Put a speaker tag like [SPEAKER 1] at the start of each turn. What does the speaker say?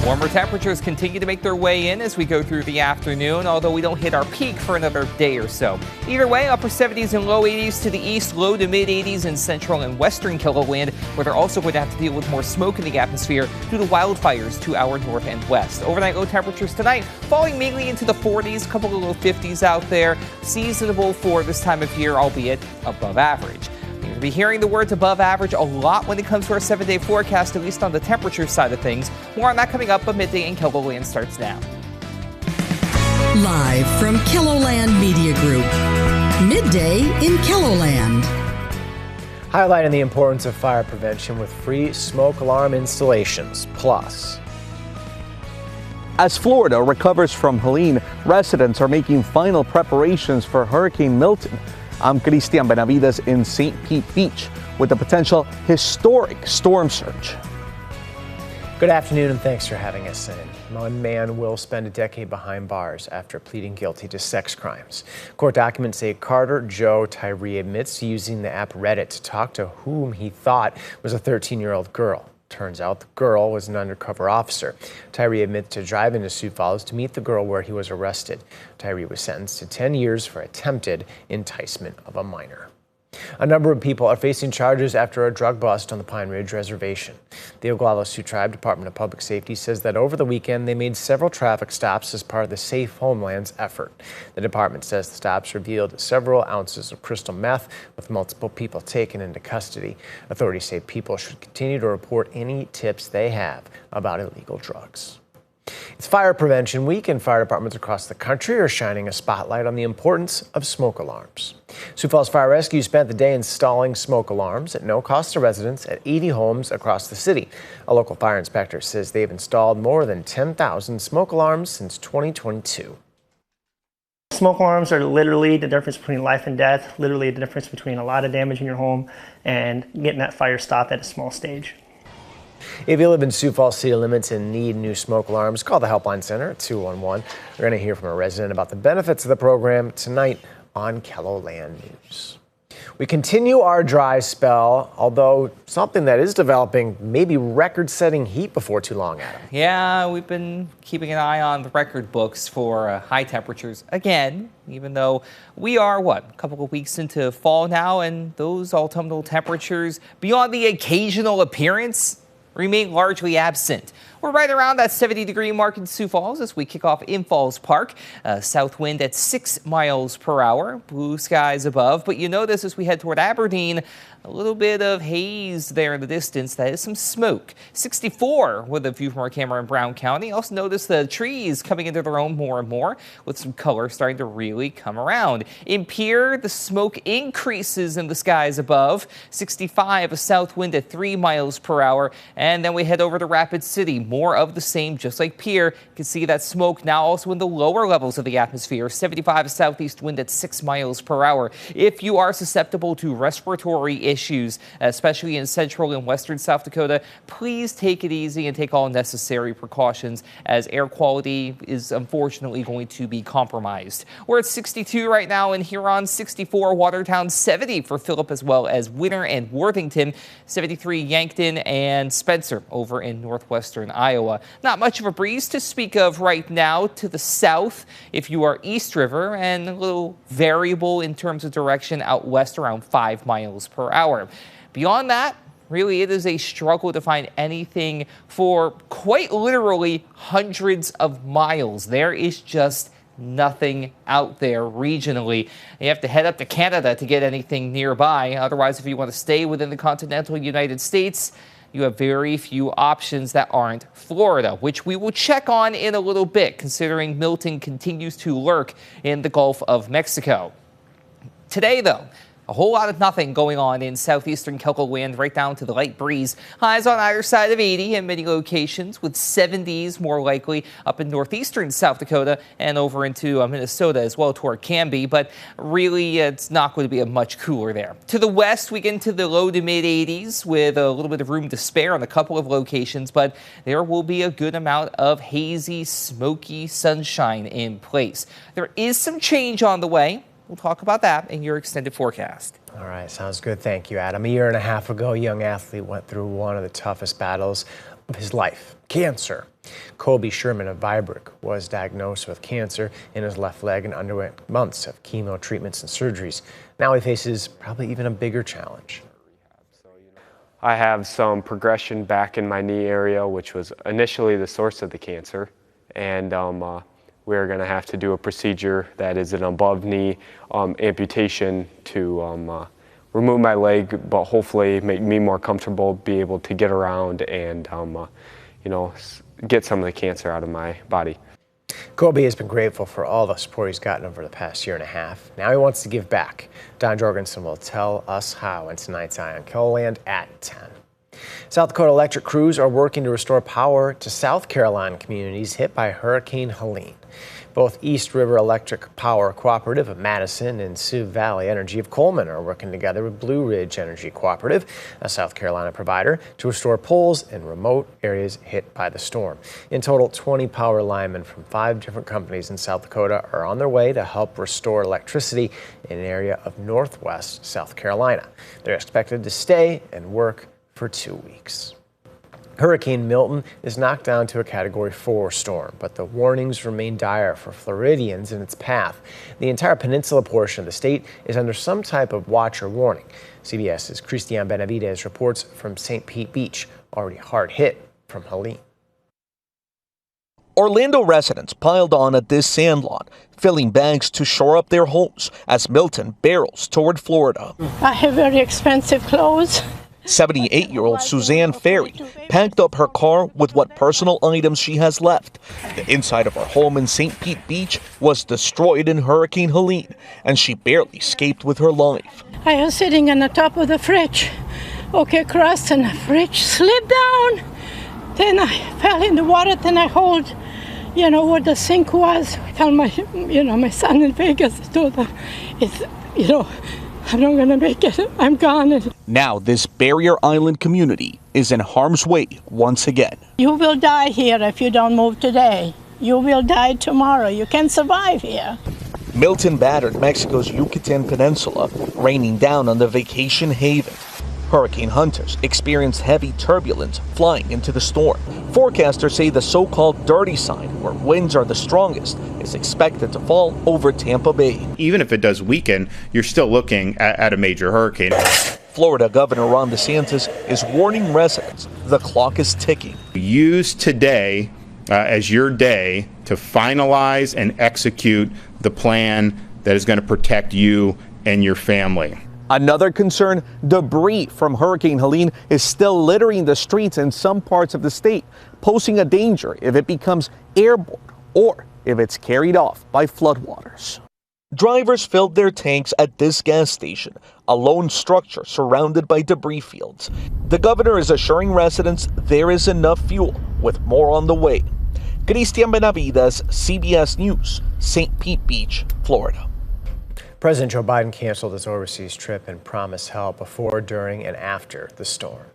[SPEAKER 1] Warmer temperatures continue to make their way in as we go through the afternoon, although we don't hit our peak for another day or so. Either way, upper 70s and low 80s to the east, low to mid 80s in central and western KELOLAND, where they're also going to have to deal with more smoke in the atmosphere due to wildfires to our north and west. Overnight low temperatures tonight falling mainly into the 40s, a couple of low 50s out there. Seasonable for this time of year, albeit above average. You're going to be hearing the words above average a lot when it comes to our 7-day forecast, at least on the temperature side of things. More on that coming up, but Midday in KELOLAND starts now.
[SPEAKER 2] Live from KELOLAND Media Group, Midday in KELOLAND.
[SPEAKER 3] Highlighting the importance of fire prevention with free smoke alarm installations. Plus,
[SPEAKER 4] as Florida recovers from Helene, residents are making final preparations for Hurricane Milton. I'm Cristian Benavides in St. Pete Beach with a potential historic storm surge.
[SPEAKER 3] Good afternoon and thanks for having us in. One man will spend a decade behind bars after pleading guilty to sex crimes. Court documents say Carter Joe Tyree admits to using the app Reddit to talk to whom he thought was a 13-year-old girl. Turns out the girl was an undercover officer. Tyree admits to driving to Sioux Falls to meet the girl where he was arrested. Tyree was sentenced to 10 years for attempted enticement of a minor. A number of people are facing charges after a drug bust on the Pine Ridge Reservation. The Oglala Sioux Tribe Department of Public Safety says that over the weekend they made several traffic stops as part of the Safe Homelands effort. The department says the stops revealed several ounces of crystal meth, with multiple people taken into custody. Authorities say people should continue to report any tips they have about illegal drugs. It's Fire Prevention Week, and fire departments across the country are shining a spotlight on the importance of smoke alarms. Sioux Falls Fire Rescue spent the day installing smoke alarms at no cost to residents at 80 homes across the city. A local fire inspector says they've installed more than 10,000 smoke alarms since 2022.
[SPEAKER 5] Smoke alarms are literally the difference between life and death, literally the difference between a lot of damage in your home and getting that fire stopped at a small stage.
[SPEAKER 3] If you live in Sioux Falls city limits and need new smoke alarms, call the Helpline Center at 211. We're going to hear from a resident about the benefits of the program tonight on KELOLAND News. We continue our dry spell, although something that is developing maybe record-setting heat before too long, Adam.
[SPEAKER 1] Yeah, we've been keeping an eye on the record books for high temperatures again, even though we are, a couple of weeks into fall now, and those autumnal temperatures, beyond the occasional appearance, remain largely absent. We're right around that 70-degree mark in Sioux Falls as we kick off in Falls Park. South wind at 6 miles per hour, blue skies above. But you notice as we head toward Aberdeen, a little bit of haze there in the distance. That is some smoke. 64 with a view from our camera in Brown County. Also notice the trees coming into their own more and more, with some color starting to really come around. In Pierre, the smoke increases in the skies above. 65, a south wind at 3 miles per hour. And then we head over to Rapid City. More of the same, just like Pierre. You can see that smoke now also in the lower levels of the atmosphere. 75 southeast wind at 6 miles per hour. If you are susceptible to respiratory issues, especially in central and western South Dakota, please take it easy and take all necessary precautions, as air quality is unfortunately going to be compromised. We're at 62 right now in Huron, 64 Watertown, 70 for Phillip as well as Winter and Worthington, 73 Yankton and Spencer over in northwestern Iowa. Not much of a breeze to speak of right now to the south if you are East River, and a little variable in terms of direction out west around 5 miles per hour. Beyond that, really, it is a struggle to find anything for quite literally hundreds of miles. There is just nothing out there regionally. You have to head up to Canada to get anything nearby. Otherwise, if you want to stay within the continental United States, you have very few options that aren't Florida, which we will check on in a little bit, considering Milton continues to lurk in the Gulf of Mexico. Today, though, a whole lot of nothing going on in southeastern KELOLAND, right down to the light breeze. Highs on either side of 80 in many locations, with 70s more likely up in northeastern South Dakota and over into Minnesota as well toward Canby. But really, it's not going to be much cooler there. To the west, we get into the low to mid 80s with a little bit of room to spare on a couple of locations. But there will be a good amount of hazy, smoky sunshine in place. There is some change on the way. We'll talk about that in your extended forecast.
[SPEAKER 3] All right, sounds good. Thank you, Adam. A year and a half ago, a young athlete went through one of the toughest battles of his life, cancer. Colby Sherman of Vibrick was diagnosed with cancer in his left leg and underwent months of chemo treatments and surgeries. Now he faces probably even a bigger challenge.
[SPEAKER 6] I have some progression back in my knee area, which was initially the source of the cancer. And we're going to have to do a procedure that is an above knee amputation to remove my leg, but hopefully make me more comfortable, be able to get around and, get some of the cancer out of my body.
[SPEAKER 3] Colby has been grateful for all the support he's gotten over the past year and a half. Now he wants to give back. Don Jorgensen will tell us how in tonight's Eye on KELOLAND at 10. South Dakota electric crews are working to restore power to South Carolina communities hit by Hurricane Helene. Both East River Electric Power Cooperative of Madison and Sioux Valley Energy of Coleman are working together with Blue Ridge Energy Cooperative, a South Carolina provider, to restore poles in remote areas hit by the storm. In total, 20 power linemen from 5 different companies in South Dakota are on their way to help restore electricity in an area of northwest South Carolina. They're expected to stay and work for 2 weeks. Hurricane Milton is knocked down to a Category 4 storm, but the warnings remain dire for Floridians in its path. The entire peninsula portion of the state is under some type of watch or warning. CBS's Cristian Benavides reports from St. Pete Beach, already hard hit from Helene.
[SPEAKER 4] Orlando residents piled on at this sandlot, filling bags to shore up their homes as Milton barrels toward Florida.
[SPEAKER 7] I have very expensive clothes.
[SPEAKER 4] 78-year-old Suzanne Ferry packed up her car with what personal items she has left. The inside of her home in St. Pete Beach was destroyed in Hurricane Helene, and she barely escaped with her life.
[SPEAKER 7] I was sitting on the top of the fridge, across, and the fridge slipped down. Then I fell in the water, then I hold, where the sink was. I tell my son in Vegas, I told him, I'm not going to make it. I'm gone.
[SPEAKER 4] Now this barrier island community is in harm's way once again.
[SPEAKER 7] You will die here if you don't move today. You will die tomorrow. You can't survive here.
[SPEAKER 4] Milton battered Mexico's Yucatan Peninsula, raining down on the vacation haven. Hurricane hunters experienced heavy turbulence flying into the storm. Forecasters say the so-called dirty side, where winds are the strongest, is expected to fall over Tampa Bay.
[SPEAKER 8] Even if it does weaken, you're still looking at a major hurricane.
[SPEAKER 4] Florida Governor Ron DeSantis is warning residents the clock is ticking.
[SPEAKER 8] Use today as your day to finalize and execute the plan that is going to protect you and your family.
[SPEAKER 4] Another concern, debris from Hurricane Helene is still littering the streets in some parts of the state, posing a danger if it becomes airborne or if it's carried off by floodwaters. Drivers filled their tanks at this gas station, a lone structure surrounded by debris fields. The governor is assuring residents there is enough fuel, with more on the way. Cristian Benavides, CBS News, St. Pete Beach, Florida.
[SPEAKER 3] President Joe Biden canceled his overseas trip and promised help before, during, and after the storm.